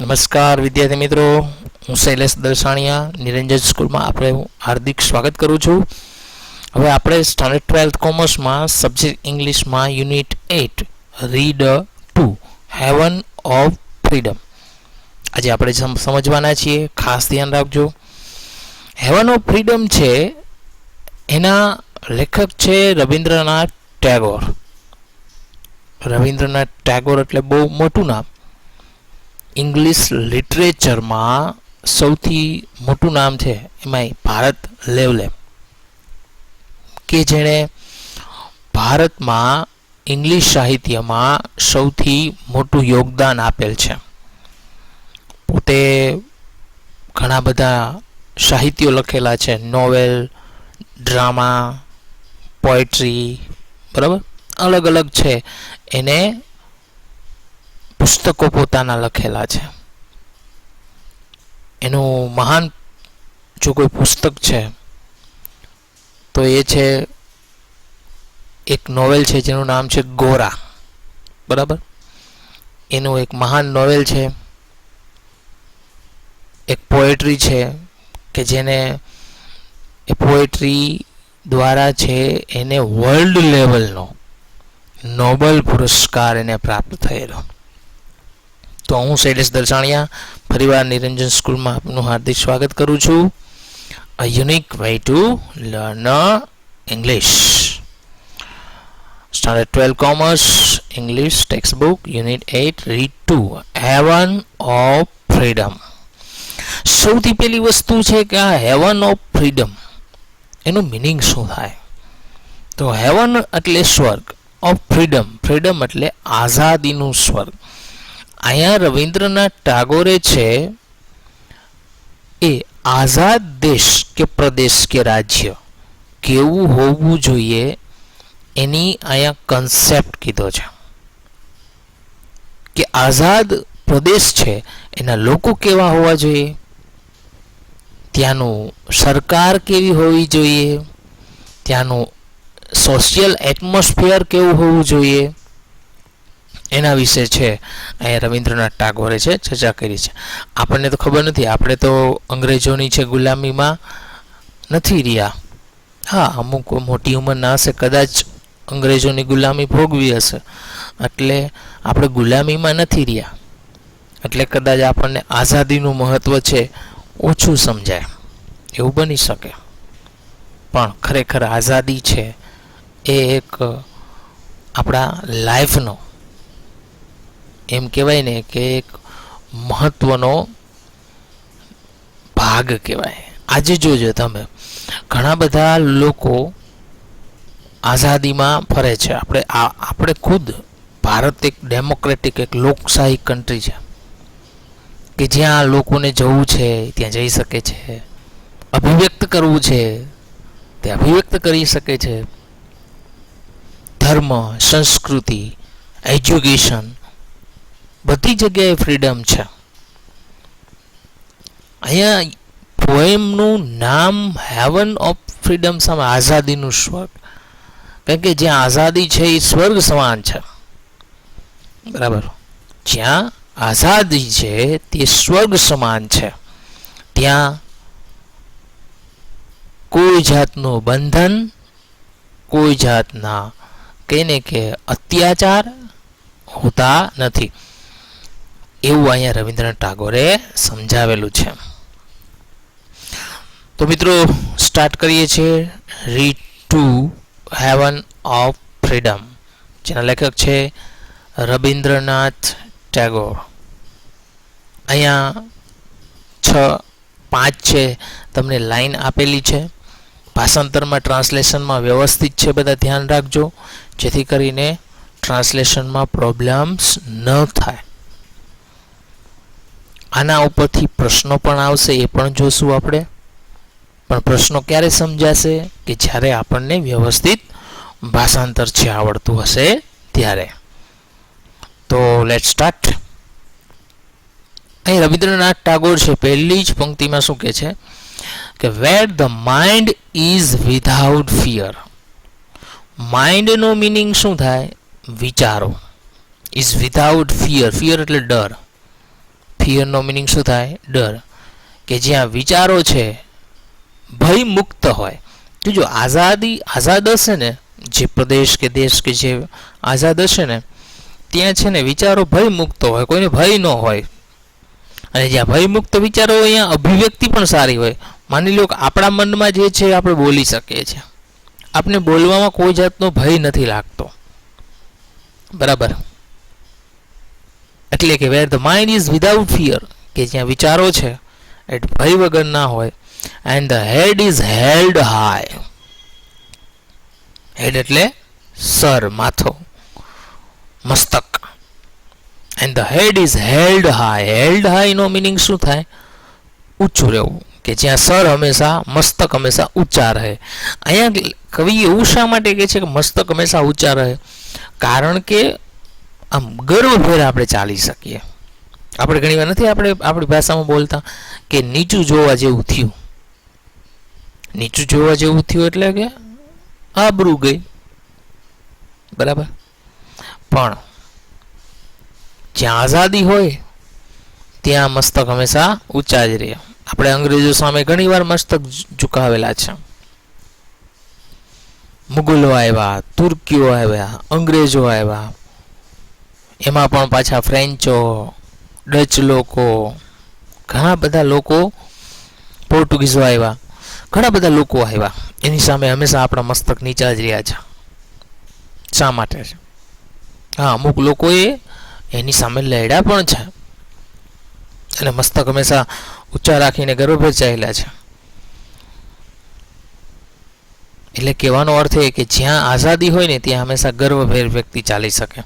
નમસ્કાર વિદ્યાર્થી મિત્રો, હું શૈલેષ દલસાણિયા નિરંજન સ્કૂલમાં આપણે હાર્દિક સ્વાગત કરું છું. હવે આપણે સ્ટાન્ડર્ડ 12th કોમર્સમાં સબ્જેક્ટ ઇંગ્લિશમાં unit 8 read 2 haven of freedom આજે આપણે સમજવાના છીએ. ખાસ ધ્યાન રાખજો. હેવન ઓફ ફ્રીડમ છે એના લેખક છે રવિન્દ્રનાથ ટાગોર. રવિન્દ્રનાથ ટાગોર એટલે બહુ મોટું નામ. ઇંગ્લિશ લિટરેચરમાં સૌથી મોટું નામ છે, એમાંય ભારત લેવલે, કે જેણે ભારતમાં ઇંગ્લિશ સાહિત્યમાં સૌથી મોટું યોગદાન આપેલ છે. પોતે ઘણા બધા સાહિત્યો લખેલા છે, નોવેલ, ડ્રામા, પોએટ્રી, બરાબર, અલગ અલગ છે. એને પુસ્તકો પોતાના લખેલા છે. એનું મહાન જો કોઈ પુસ્તક છે તો એ છે એક નોવેલ છે જેનું નામ છે ગોરા, બરાબર. એનું એક મહાન નોવેલ છે. એક પોએટ્રી છે કે જેને એ પોએટ્રી દ્વારા છે એને વર્લ્ડ લેવલનો નોબેલ પુરસ્કાર એને પ્રાપ્ત થયેલો. તો હું શૈલેષ દલસાણિયા ફરીવાર નિરંજન સ્કૂલમાં આપનું હાર્દિક સ્વાગત કરું છું. A unique way to learn English. Standard 12 commerce English text book unit 8 read 2 haven of freedom. સૌથી પહેલી વસ્તુ છે કે આ હેવન ઓફ ફ્રીડમ એનું મિનિંગ શું થાય? તો હેવન એટલે સ્વર્ગ, ઓફ ફ્રીડમ, ફ્રીડમ એટલે આઝાદીનું સ્વર્ગ. અહીંયા રવિન્દ્રનાથ ટાગોરે છે એ આઝાદ દેશ કે પ્રદેશ કે રાજ્ય કેવું હોવું જોઈએ એની અહીંયા કન્સેપ્ટ કીધો છે. કે આઝાદ પ્રદેશ છે એના લોકો કેવા હોવા જોઈએ, ત્યાંનું સરકાર કેવી હોવી જોઈએ, ત્યાંનું સોશિયલ એટમોસ્ફિયર કેવું હોવું જોઈએ, એના વિશે છે અહીંયા રવિન્દ્રનાથ ટાગોરે છે ચર્ચા કરી છે. આપણને તો ખબર નથી, આપણે તો અંગ્રેજોની છે ગુલામીમાં નથી રહ્યા. હા, અમુક મોટી ઉંમરના હશે, કદાચ અંગ્રેજોની ગુલામી ભોગવી હશે, એટલે આપણે ગુલામીમાં નથી રહ્યા, એટલે કદાચ આપણને આઝાદીનું મહત્ત્વ છે ઓછું સમજાય, એવું બની શકે. પણ ખરેખર આઝાદી છે એ એક આપણા લાઈફનો, એમ કહેવાય ને કે એક મહત્વનો ભાગ કહેવાય. આજે જોજો તમે, ઘણા બધા લોકો આઝાદીમાં ફરે છે. આપણે ખુદ ભારત એક ડેમોક્રેટિક, એક લોકશાહી કન્ટ્રી છે કે જ્યાં લોકોને જવું છે ત્યાં જઈ શકે છે, અભિવ્યક્ત કરવું છે તે અભિવ્યક્ત કરી શકે છે. ધર્મ, સંસ્કૃતિ, એજ્યુકેશન, બધી જગ્યાએ ફ્રીડમ છે. અહીંયા પોએમનું નામ હેવન ઓફ ફ્રીડમ સામે આઝાદીનું સ્વર્ગ, કારણ કે જ્યાં આઝાદી છે એ સ્વર્ગ સમાન છે, બરાબર. જ્યાં આઝાદી છે તે સ્વર્ગ સમાન છે. ત્યાં કોઈ જાતનું બંધન, કોઈ જાતના કહીને કે અત્યાચાર હોતા નથી, એવું અહીંયા રવિન્દ્રનાથ ટાગોરે સમજાવેલું છે. તો મિત્રો, સ્ટાર્ટ કરીએ છીએ રીડ 2 હેવન ઓફ ફ્રીડમ, જેના લેખક છે રવિન્દ્રનાથ ટાગોર. અહીંયા 5 છે તમને લાઈન આપેલી છે. ભાષાંતરમાં, ટ્રાન્સલેશનમાં વ્યવસ્થિત છે, બધા ધ્યાન રાખજો જેથી કરીને ટ્રાન્સલેશનમાં પ્રોબ્લેમ્સ ન થાય. આના ઉપરથી પ્રશ્નો પણ આવશે, એ પણ જોશું આપણે. પણ પ્રશ્નો ક્યારે સમજાશે? કે જ્યારે આપણને વ્યવસ્થિત ભાષાંતર છે આવડતું હશે ત્યારે. તો લેટ સ્ટાર્ટ. અહીં રવિન્દ્રનાથ ટાગોર છે, પહેલી જ પંક્તિમાં શું કહે છે કે where the mind is without fear. માઇન્ડનો મિનિંગ શું થાય? વિચારો. ઇઝ વિધાઉટ ફિયર, ફિયર એટલે ડર, ફિયરનો મિનિંગ શું થાય? ડર. કે જ્યાં વિચારો છે ભય મુક્ત હોય. જો આઝાદ હશે ને, જે પ્રદેશ કે દેશ કે જે આઝાદ હશે ને, ત્યાં છે ને વિચારો ભય મુક્ત હોય, કોઈને ભય ન હોય. અને જ્યાં ભય મુક્ત વિચારો હોય ત્યાં અભિવ્યક્તિ પણ સારી હોય. માની લો કે આપણા મનમાં જે છે આપણે બોલી શકીએ છીએ, આપણે બોલવામાં કોઈ જાતનો ભય નથી લાગતો, બરાબર. એટલે કે where the mind is without fear, કે જ્યાં વિચારો છે એ ભય વગર ના હોય. And the head is held high. Head એટલે સર, માથો, મસ્તક. And the head is held high. Held high નો મિનિંગ શું થાય? ઊંચું રહેવું. કે જ્યાં સર હંમેશા, મસ્તક હંમેશા ઊંચા રહે. અહીંયા કવિ એવું શા માટે કહે છે કે મસ્તક હંમેશા ઊંચા રહે? કારણ કે આમ ગર્વભેર આપણે ચાલી શકીએ. આપણે ઘણી વાર નથી આપણે આપણી ભાષામાં બોલતા કે નીચું જોવા જેવું થયું. નીચું જોવા જેવું થયું એટલે કે આબરૂ ગઈ, બરાબર. પણ જ્યાં આઝાદી હોય ત્યાં મસ્તક હંમેશા ઊંચા જ રહે. આપણે અંગ્રેજો સામે ઘણી વાર મસ્તક ઝુકાવેલા છે. મુગલો આવ્યા, તુર્કીઓ આવ્યા, અંગ્રેજો આવ્યા, એમાં પણ પાછા ફ્રેન્ચો, ડચ લોકો, ઘણા બધા લોકો, પોર્ટુગીઝો આવ્યા, ઘણા બધા લોકો આવ્યા. એની સામે હંમેશા આપણા મસ્તક નીચા જ રહ્યા છે. શા માટે છે? હા, અમુક લોકોએ એની સામે લડ્યા પણ છે અને મસ્તક હંમેશા ઊંચા રાખીને ગર્વભેર ચાલ્યા છે. એટલે કહેવાનો અર્થ એ કે જ્યાં આઝાદી હોય ને ત્યાં હંમેશા ગર્વભેર વ્યક્તિ ચાલી શકે.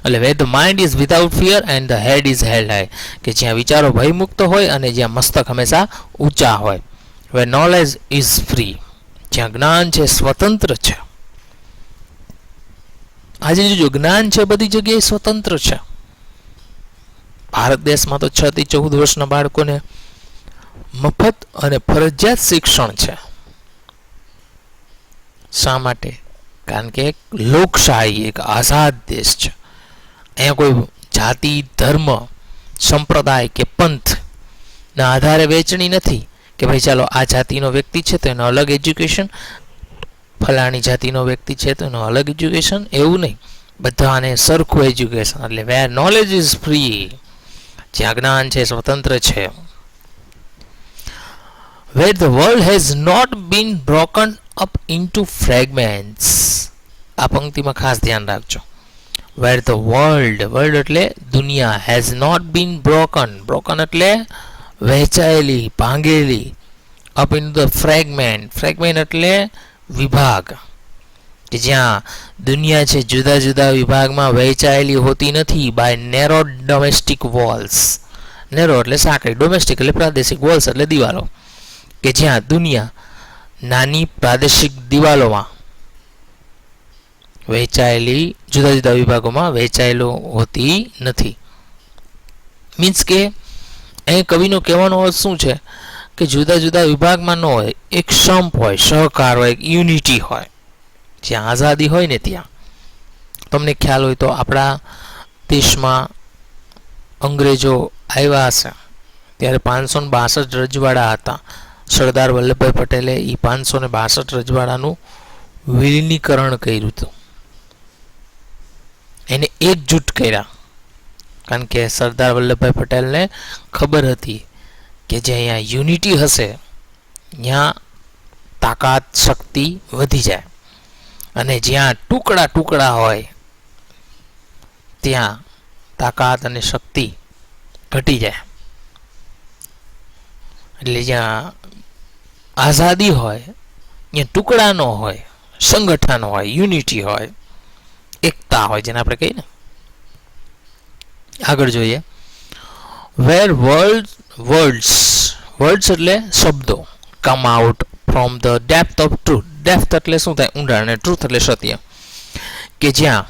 એટલે where the mind is without fear and the head is held high, કે જ્યાં વિચારો ભયમુક્ત હોય અને જ્યાં મસ્તક હંમેશા ઊંચા હોય. વેર નોલેજ ઇઝ ફ્રી, જ્યાં જ્ઞાન છે સ્વતંત્ર છે. આજે જો જ્ઞાન છે બધી જગ્યાએ સ્વતંત્ર છે. ભારત દેશમાં તો 6 થી 14 વર્ષના બાળકોને મફત અને ફરજિયાત શિક્ષણ છે. શા માટે? કારણ કે એક લોકશાહી, એક આઝાદ દેશ છે. અહીંયા કોઈ જાતિ, ધર્મ, સંપ્રદાય કે પંથના આધારે વહેંચણી નથી કે ભાઈ ચાલો આ જાતિનો વ્યક્તિ છે તો એનો અલગ એજ્યુકેશન, ફલાણી જાતિનો વ્યક્તિ છે તો એનો અલગ એજ્યુકેશન, એવું નહીં. બધાને સરખું એજ્યુકેશન. એટલે વેર નોલેજ ઇઝ ફ્રી, જ્યાં જ્ઞાન છે સ્વતંત્ર છે. Where the world has not been broken up into fragments. આ પંક્તિમાં ખાસ ધ્યાન રાખજો. Where the world એટલે દુનિયા, has not been broken એટલે વહેંચાયેલી, ભાંગેલી, up into the fragment એટલે વિભાગ, કે જ્યાં દુનિયા છે જુદા જુદા વિભાગમાં વહેંચાયેલી હોતી નથી. By narrow domestic walls. Narrow એટલે સાંકડી, ડોમેસ્ટિક એટલે પ્રાદેશિક, વોલ્સ એટલે દિવાલો, કે જ્યાં દુનિયા નાની પ્રાદેશિક દિવાલોમાં વહેંચાયેલી, જુદા જુદા વિભાગોમાં વહેંચાયેલું હોતી નથી. મીન્સ કે અહીં કવિનો કહેવાનો અર્થ શું છે કે જુદા જુદા વિભાગમાં ન હોય, એક સંપ હોય, સહકાર હોય, એક યુનિટી હોય. જ્યાં આઝાદી હોય ને ત્યાં, તમને ખ્યાલ હોય તો આપણા દેશમાં અંગ્રેજો આવ્યા હશે ત્યારે 562 રજવાડા હતા. સરદાર વલ્લભભાઈ પટેલે એ 562 રજવાડાનું વિલીનીકરણ કર્યું હતું. એને એકજૂટ કર્યા, કારણ કે સરદાર વલ્લભભાઈ પટેલને ખબર હતી કે જે અહીંયા યુનિટી હશે ત્યાં તાકાત, શક્તિ વધી જાય, અને જ્યાં ટુકડા ટુકડા હોય ત્યાં તાકાત અને શક્તિ ઘટી જાય. એટલે જ્યાં આઝાદી હોય ત્યાં ટુકડા ન હોય, સંગઠન હોય, યુનિટી હોય, એકતા હોય, જેને આપણે કહીએ ને. આગળ જોઈએ. વેર વર્ડ્સ એટલે શબ્દો, come out from the depth of truth. Depth એટલે શું થાય? ઊંડાણ. અને ટ્રુથ એટલે સત્ય, કે જ્યાં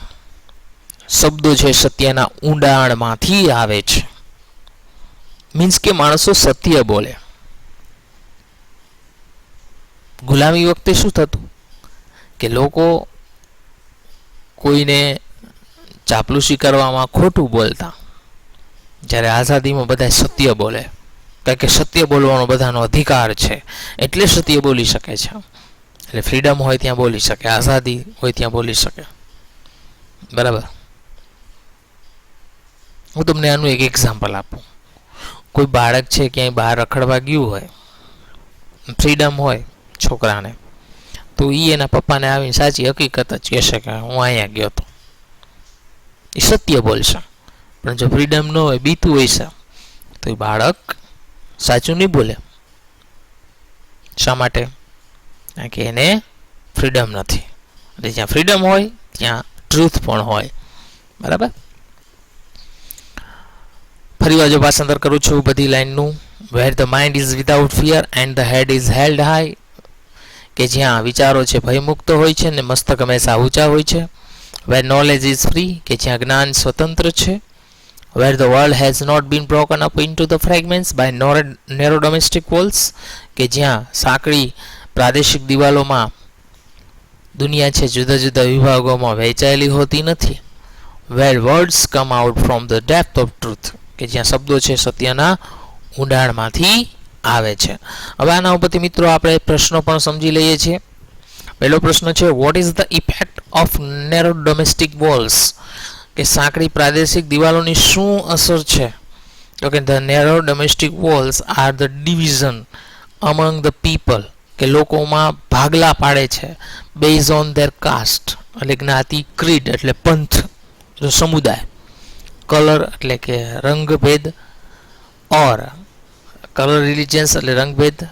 શબ્દો છે સત્યના ઊંડાણમાંથી આવે છે. મીન્સ કે માણસો સત્ય બોલે. ગુલામી વખતે શું થતું કે લોકો કોઈને ચાપલુસી કરવામાં ખોટું બોલતા, જ્યારે આઝાદીમાં બધા સત્ય બોલે, કારણ કે સત્ય બોલવાનો બધાનો અધિકાર છે એટલે સત્ય બોલી શકે છે. એટલે ફ્રીડમ હોય ત્યાં બોલી શકે, આઝાદી હોય ત્યાં બોલી શકે. બરાબર. હું તમને આનું એક એક્ઝામ્પલ આપું. કોઈ બાળક છે ક્યાંય બહાર રખડવા ગયું હોય, ફ્રીડમ હોય છોકરાને, તો એ એના પપ્પાને આવીને સાચી હકીકત જ કહેશે કે હું અહીંયા ગયો હતો. એ સત્ય બોલશે. પણ જો ફ્રીડમ ન હોય, બીતું હોય છે, તો એ બાળક સાચું નહીં બોલે. શા માટે? કારણ કે એને ફ્રીડમ નથી. એટલે જ્યાં ફ્રીડમ હોય ત્યાં ટ્રુથ પણ હોય. બરાબર. ફરી વાર જો ભાષાંતર કરું છું બધી લાઈનનું. Where the mind is without fear and the head is held high, કે જ્યાં વિચારો છે ભયમુક્ત હોય છે ને મસ્તક હંમેશા ઊંચા હોય છે. વેર નોલેજ ઇઝ ફ્રી, કે જ્યાં જ્ઞાન સ્વતંત્ર છે. Where the world has not been broken up into the fragments by narrow domestic walls, કે જ્યાં સાંકડી પ્રાદેશિક દિવાલોમાં દુનિયા છે જુદા જુદા વિભાગોમાં વહેંચાયેલી હોતી નથી. Where words come out from the depth of truth, કે જ્યાં શબ્દો છે સત્યના ઊંડાણમાંથી આવે છે. હવે આના ઉપરથી મિત્રો આપણે પ્રશ્નો પણ સમજી લઈએ છીએ. પહેલો પ્રશ્ન છે, vote is the effect of narrow domestic walls, કે સાંકડી પ્રાદેશિક દિવાલોની શું અસર છે? તો કે the narrow domestic walls are the division અમંગ the people, કે લોકોમાં ભાગલા પાડે છે બેઝ ઓન ધેર કાસ્ટ, એટલે જ્ઞાતિ, ક્રીડ એટલે પંથ સમુદાય, કલર એટલે કે રંગભેદ, ઓર કલર રિલિજન્સ એટલે રંગભેદ,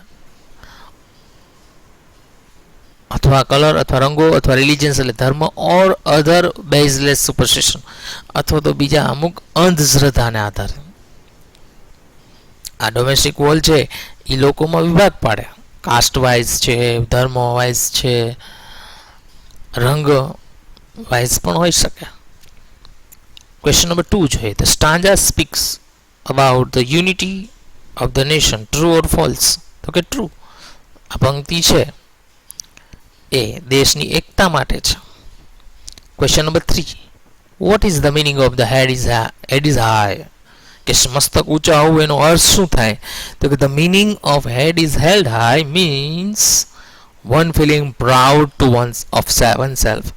અથવા કલર અથવા રંગો અથવા રિલિજન્સ એટલે ધર્મ, ઓર અધર બેઝલેસ સુપરસ્ટિશન, અથવા તો બીજા અમુક અંધશ્રદ્ધાને આધારે. આ ડોમેસ્ટિક વોલ છે એ લોકોમાં વિભાગ પાડે, કાસ્ટ વાઇઝ છે, ધર્મ વાઇઝ છે, રંગ વાઇઝ પણ હોઈ શકે. ક્વેશ્ચન નંબર 2 જોઈએ. The stanza speaks about the unity of the nation, true or false? તો કે ટ્રુ. આ પંક્તિ છે એ દેશની એકતા માટે છે. Question number 3, what is the meaning of the head is high, કે મસ્તક ઊંચા હોવું એનો અર્થ શું થાય? તો કે the meaning of head is held high means one feeling proud to oneself,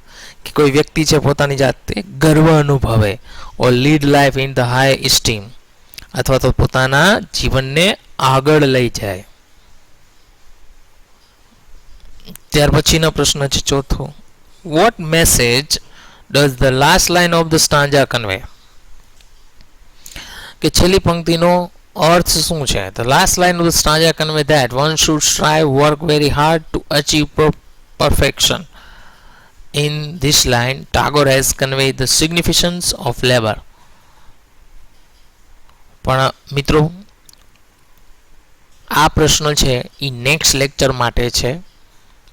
કે કોઈ વ્યક્તિ છે પોતાની જાતે ગર્વ અનુભવે, or lead life in the high esteem, અથવા તો પોતાના જીવનને આગળ લઈ જાય. ત્યાર પછીનો પ્રશ્ન છે ચોથો, what message does the last line of the stanza convey, કે છેલ્લી પંક્તિનો અર્થ શું છે? The last line of the stanza convey that one should strive work very hard to achieve perfection. In this line, Tagore has conveyed the significance of labor. પણ મિત્રો આ પ્રશ્ન છે એ નેક્સ્ટ લેક્ચર માટે છે.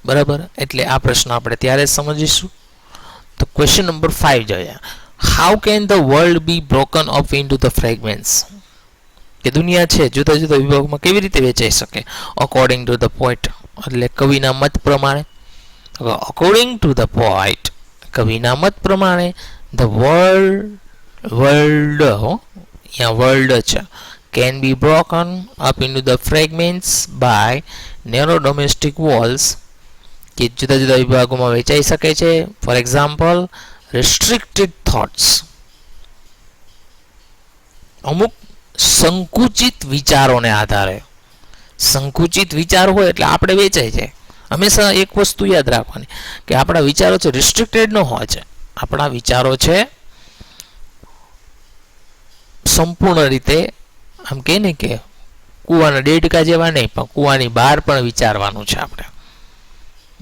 બરાબર, એટલે આ પ્રશ્ન આપણે ત્યારે સમજીશું. તો ક્વેશ્ચન નંબર 5 જોઈએ. How can the world be broken up into the fragments, કે દુનિયા છે જુદા જુદા વિભાગમાં કેવી રીતે વેચાઈ શકે? અકોર્ડિંગ ટુ ધ પોઈટ, એટલે કવિના મત પ્રમાણે. અકોર્ડિંગ ટુ ધ પોઈટ, કવિના મત પ્રમાણે, ધ વર્લ્ડ છે can be broken up into the fragments by narrow domestic walls, કે જુદા જુદા વિભાગોમાં વહેંચાઈ શકે છે. ફોર એક્ઝામ્પલ, restricted thoughts, અમુક સંકુચિત વિચારોને આધારે. સંકુચિત વિચાર હોય એટલે આપણે વેચાઈ જાય. હંમેશા એક વસ્તુ યાદ રાખવાની કે આપણા વિચારો છે રિસ્ટ્રિક્ટેડ ન હોય છે. આપણા વિચારો છે સંપૂર્ણ રીતે આમ કહે ને કે કૂવાના દેડકા જેવા નહીં, પણ કૂવાની બહાર પણ વિચારવાનું છે આપણે.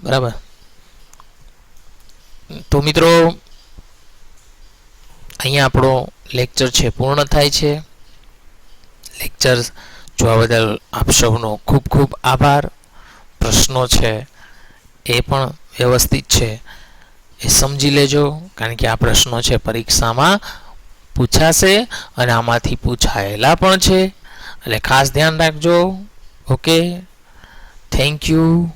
બરાબર. તો મિત્રો અહીંયા આપણો લેક્ચર છે પૂર્ણ થાય છે. લેક્ચર જોવા બદલ આપ સૌનો ખૂબ ખૂબ આભાર. પ્રશ્નો છે એ પણ વ્યવસ્થિત છે એ સમજી લેજો, કારણ કે આ પ્રશ્નો છે પરીક્ષામાં પૂછાશે અને આમાંથી પૂછાયેલા પણ છે, એટલે ખાસ ધ્યાન રાખજો. Okay, thank you.